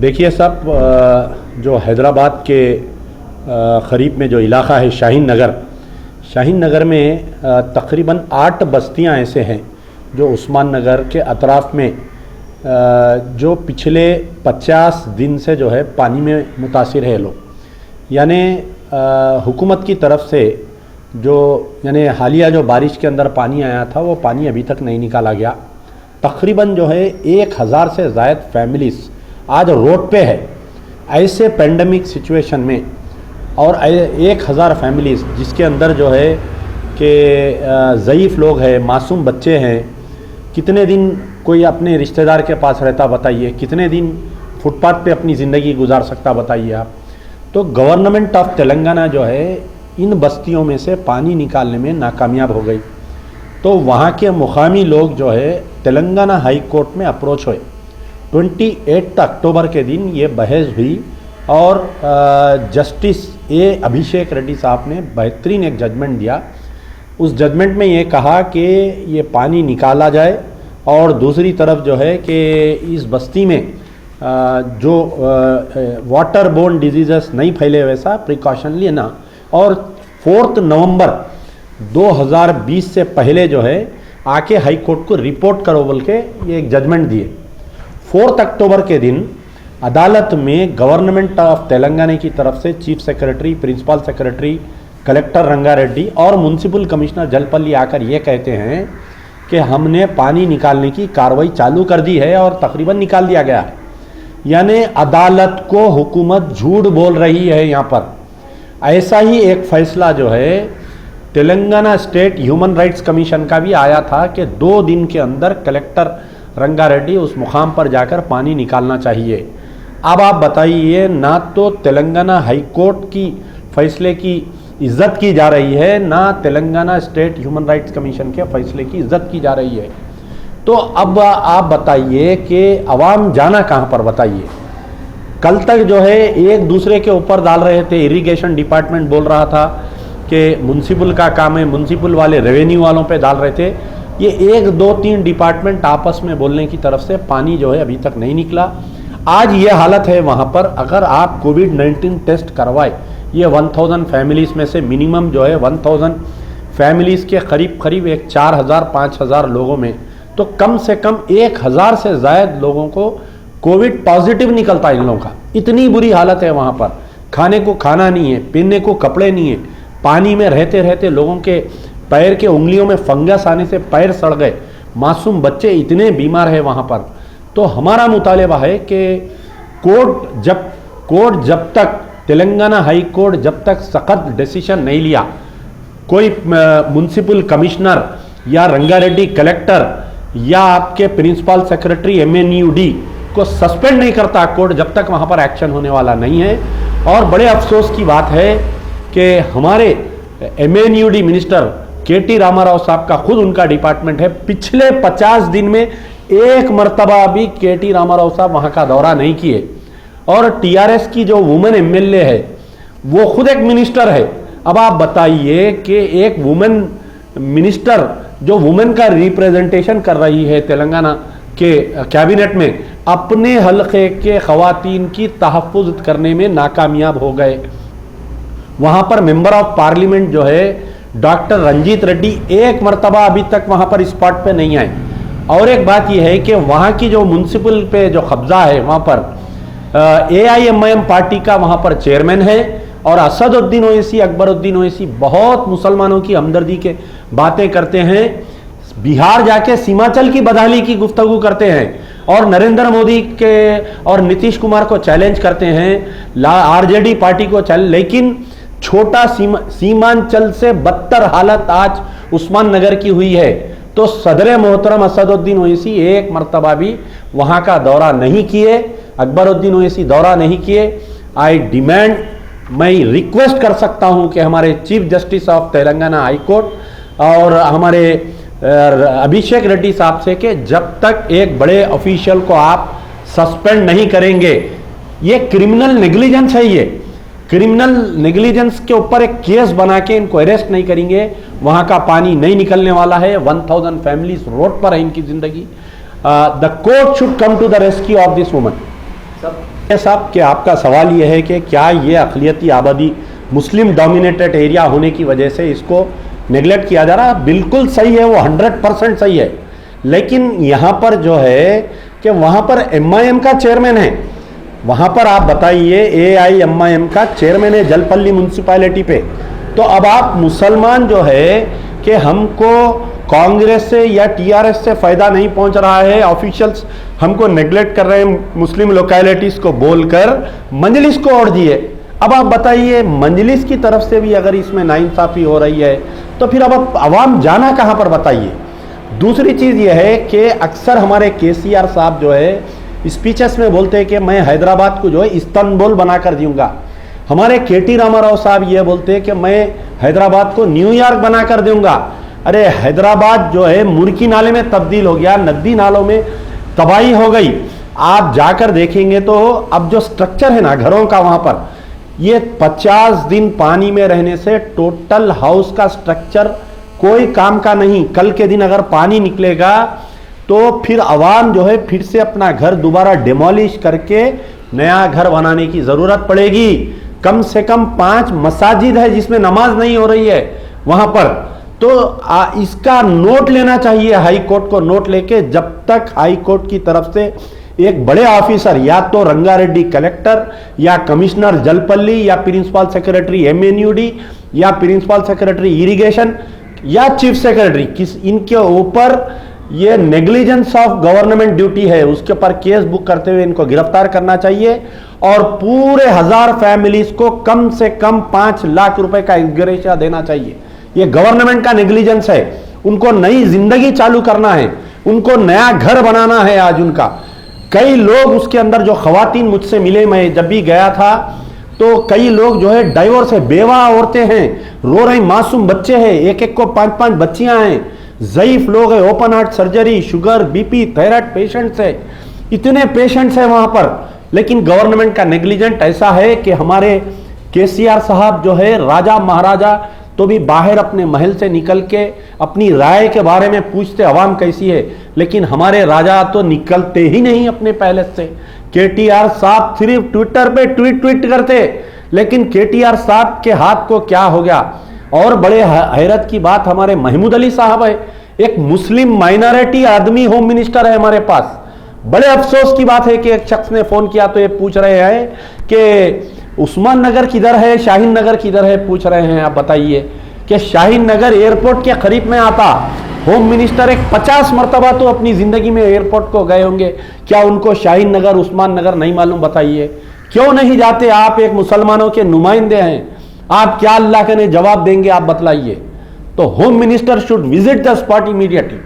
देखिए सब, जो हैदराबाद के क़रीब में जो इलाक़ा है शाहीन नगर में तकरीबन 8 बस्तियां ऐसे हैं जो उस्मान नगर के अतराफ़ में जो पिछले 50 दिन से जो है पानी में मुतासिर है लोग। यानी हुकूमत की तरफ से जो हालिया जो बारिश के अंदर पानी आया था वो पानी अभी तक नहीं निकाला गया। तकरीबन जो है 1000 से ज़ायद फैमिलीज़ आज रोड पे है। ऐसे पेंडेमिक सिचुएशन में और 1000 फैमिलीज़ जिसके अंदर जो है कि ज़ईफ़ लोग हैं, मासूम बच्चे हैं, कितने दिन कोई अपने रिश्तेदार के पास रहता बताइए, कितने दिन फुटपाथ पे अपनी ज़िंदगी गुजार सकता बताइए आप। तो गवर्नमेंट ऑफ तेलंगाना जो है इन बस्तियों में से पानी निकालने में नाकामयाब हो गई। तो वहाँ के मुकामी लोग जो है तेलंगाना हाई कोर्ट में अप्रोच हुए। 28 अक्टूबर के दिन ये बहस हुई और जस्टिस ए अभिषेक रेड्डी साहब ने बेहतरीन एक जजमेंट दिया। उस जजमेंट में ये कहा कि ये पानी निकाला जाए और दूसरी तरफ जो है कि इस बस्ती में जो वाटर बोर्न डिजीज़ नहीं फैले वैसा प्रिकॉशन लेना, और 4 नवंबर 2020 से पहले जो है आके हाई कोर्ट को रिपोर्ट करो बोल के ये एक जजमेंट दिए। 4 अक्टूबर के दिन अदालत में गवर्नमेंट ऑफ तेलंगाना की तरफ से chief secretary, principal secretary, collector Rangareddy और म्यूनसिपल कमिश्नर जलपल्ली आकर ये कहते हैं कि हमने पानी निकालने की कार्रवाई चालू कर दी है और तकरीबन निकाल दिया गया है। यानी अदालत को हुकूमत झूठ बोल रही है यहाँ पर। ऐसा ही एक फैसला जो है Telangana state human rights commission का भी आया था कि 2 दिन के अंदर कलेक्टर रंगारेड्डी उस मुकाम पर जाकर पानी निकालना चाहिए। अब आप बताइए, ना तो तेलंगाना हाई कोर्ट की फैसले की इज्जत की जा रही है, ना Telangana state human rights commission के फैसले की इज्जत की जा रही है। तो अब आप बताइए कि अवाम जाना कहाँ पर बताइए। कल तक जो है एक दूसरे के ऊपर डाल रहे थे। इरिगेशन डिपार्टमेंट बोल रहा था कि म्यूनसिपल का काम है, म्यूनसिपल वाले रेवेन्यू वालों पे डाल रहे थे। ये 1, 2, 3 डिपार्टमेंट आपस में बोलने की तरफ से पानी जो है अभी तक नहीं निकला। आज ये हालत है वहाँ पर। अगर आप कोविड-19 टेस्ट करवाए, ये 1000 फैमिलीज़ में से मिनिमम जो है 1000 फैमिलीज़ के करीब एक 4000-5000 लोगों में तो कम से कम 1000 से ज़ायद लोगों को कोविड पॉजिटिव निकलता है इन लोगों का। इतनी बुरी हालत है वहाँ पर। खाने को खाना नहीं है, पहनने को कपड़े नहीं है, पानी में रहते रहते लोगों के पैर के उंगलियों में फंगस आने से पैर सड़ गए, मासूम बच्चे इतने बीमार हैं वहाँ पर। तो हमारा मुतालिबा है कि कोर्ट जब तक तेलंगाना हाई कोर्ट जब तक सख्त डिसीजन नहीं लिया, कोई म्यूनसिपल कमिश्नर या रंगारेड्डी कलेक्टर या आपके प्रिंसिपल सेक्रेटरी MNUD को सस्पेंड नहीं करता कोर्ट, जब तक वहाँ पर एक्शन होने वाला नहीं है। और बड़े अफसोस की बात है कि हमारे MNUD मिनिस्टर KT रामाराव साहब का खुद उनका डिपार्टमेंट है, पिछले 50 दिन में एक मरतबा भी KT रामाराव साहब वहाँ का दौरा नहीं किए। और TRS की जो वुमेन MLA है वो खुद एक मिनिस्टर है। अब आप बताइए कि एक वुमेन मिनिस्टर जो वुमेन का रिप्रेजेंटेशन कर रही है तेलंगाना के कैबिनेट में, अपने हल्के के ख़वातीन की तहफ़्फ़ुज़ करने में नाकामयाब हो गए। वहाँ पर मेंबर ऑफ पार्लियामेंट जो है डॉक्टर रंजीत रेड्डी एक मरतबा अभी तक वहाँ पर स्पॉट पे नहीं आए। और एक बात यह है कि वहाँ की जो म्यूनसिपल पे जो कब्जा है वहाँ पर AIMIM पार्टी का वहाँ पर चेयरमैन है और असदुद्दीन ओवैसी, अकबरुद्दीन ओवैसी बहुत मुसलमानों की हमदर्दी के बातें करते हैं। बिहार जाके सीमांचल की बदहाली की गुफ्तगू करते हैं और नरेंद्र मोदी के और नीतीश कुमार को चैलेंज करते हैं, RJD पार्टी को चैलेंज। लेकिन छोटा सीमांचल से बदतर हालत आज उस्मान नगर की हुई है। तो सदर मोहतरम असदुद्दीन ओवैसी एक मरतबा भी वहाँ का दौरा नहीं किए, अकबरुद्दीन ओवैसी दौरा नहीं किए। आई डिमांड, मैं रिक्वेस्ट कर सकता हूँ कि हमारे chief justice of Telangana high court और हमारे अभिषेक रेड्डी साहब से कि जब तक एक बड़े ऑफिशियल को आप सस्पेंड नहीं करेंगे, ये क्रिमिनल नेग्लिजेंस है। ये क्रिमिनल नेग्लिजेंस के ऊपर एक केस बना के इनको अरेस्ट नहीं करेंगे, वहाँ का पानी नहीं निकलने वाला है। 1000 फैमिलीज रोड पर है, इनकी जिंदगी। The court should come to the rescue of this woman. साहब कि आपका सवाल ये है कि क्या ये अक़लियती आबादी मुस्लिम डोमिनेटेड एरिया होने की वजह से इसको नेगलेक्ट किया जा रहा है? बिल्कुल सही है, वो 100% सही है। लेकिन यहाँ पर जो है कि वहाँ पर MIM का चेयरमैन है, वहाँ पर आप बताइए AIMIM का चेयरमैन है जलपल्ली म्यूनसिपैलिटी पे। तो अब आप मुसलमान जो है कि हमको कांग्रेस से या TRS से फ़ायदा नहीं पहुंच रहा है, ऑफिशियल्स हमको नेगलेक्ट कर रहे हैं मुस्लिम लोकेलिटीज़ को बोलकर मजलिस को ओढ़ दिए। अब आप बताइए मजलिस की तरफ से भी अगर इसमें नाइंसाफ़ी हो रही है तो फिर अब अवाम जाना कहाँ पर बताइए। दूसरी चीज़ यह है कि अक्सर हमारे KCR साहब जो है स्पीचेस में बोलते हैं कि मैं हैदराबाद को जो है इस्तांबुल बना कर दूंगा। हमारे KT रामाराव साहब ये बोलते हैं कि मैं हैदराबाद को न्यूयॉर्क बना कर दूंगा। अरे हैदराबाद जो है मुर्गी नाले में तब्दील हो गया, नदी नालों में तबाही हो गई। आप जाकर देखेंगे तो अब जो स्ट्रक्चर है ना घरों का, वहाँ पर ये 50 दिन पानी में रहने से टोटल हाउस का स्ट्रक्चर कोई काम का नहीं। कल के दिन अगर पानी निकलेगा तो फिर आवाम जो है फिर से अपना घर दोबारा डिमोलिश करके नया घर बनाने की ज़रूरत पड़ेगी। कम से कम 5 मसाजिद है जिसमें नमाज नहीं हो रही है वहाँ पर। तो इसका नोट लेना चाहिए हाई कोर्ट को, नोट लेके जब तक हाई कोर्ट की तरफ से एक बड़े ऑफिसर या तो रंगारेड्डी कलेक्टर या कमिश्नर जलपल्ली या प्रिंसिपल सेक्रेटरी MNUD या प्रिंसिपल सेक्रेटरी इरिगेशन या चीफ सेक्रेटरी इनके ऊपर ये नेग्लिजेंस ऑफ गवर्नमेंट ड्यूटी है, उसके ऊपर केस बुक करते हुए इनको गिरफ्तार करना चाहिए और पूरे 1000 फैमिलीज को कम से कम 5 लाख रुपए का ग्रेशिया देना चाहिए। ये गवर्नमेंट का नेग्लिजेंस है। उनको नई जिंदगी चालू करना है, उनको नया घर बनाना है। आज उनका कई लोग उसके अंदर जो खवातीन मुझसे मिले, मैं जब भी गया था तो कई लोग जो है डाइवोर्स है, बेवा औरतें हैं, रो रही मासूम बच्चे हैं, एक एक को 5-5 बच्चियां हैं, ज़ईफ लोग हैं, open heart surgery, sugar BP thyroid patients है, इतने पेशेंट्स हैं वहां पर। लेकिन गवर्नमेंट का नेग्लिजेंट ऐसा है कि हमारे KCR साहब जो है राजा महाराजा तो भी बाहर अपने महल से निकल के अपनी राय के बारे में पूछते अवाम कैसी है, लेकिन हमारे राजा तो निकलते ही नहीं अपने पैलेस से। KTR साहब सिर्फ ट्विटर पे ट्वीट करते, लेकिन KTR साहब के हाथ को क्या हो गया। और बड़े हैरत की बात, हमारे महमूद अली साहब है, एक मुस्लिम माइनॉरिटी आदमी होम मिनिस्टर है हमारे पास। बड़े अफसोस की बात है कि एक शख्स ने फोन किया तो ये पूछ रहे हैं कि उस्मान नगर किधर है, शाहीन नगर किधर है, पूछ रहे हैं। आप बताइए कि शाहीन नगर एयरपोर्ट के करीब में आता। होम मिनिस्टर एक 50 मरतबा तो अपनी जिंदगी में एयरपोर्ट को गए होंगे, क्या उनको शाहीन नगर उस्मान नगर नहीं मालूम? बताइए क्यों नहीं जाते? आप एक मुसलमानों के नुमाइंदे हैं, आप क्या अल्लाह के ने जवाब देंगे? आप बतलाइए। तो home minister should visit the spot immediately.